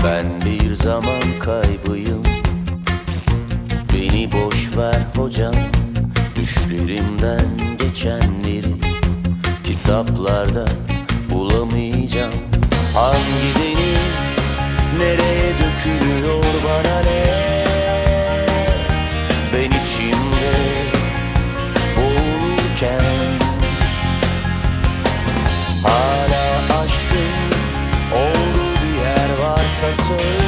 Ben bir zaman kaybıyım, beni boş ver hocam. Düşlerimden geçenleri kitaplarda bulamayacağım. Hangi deniz nereye dökülüyor bana ne? Ben içimde boğulurken hala aşkın olduğu bir yer varsa söyle.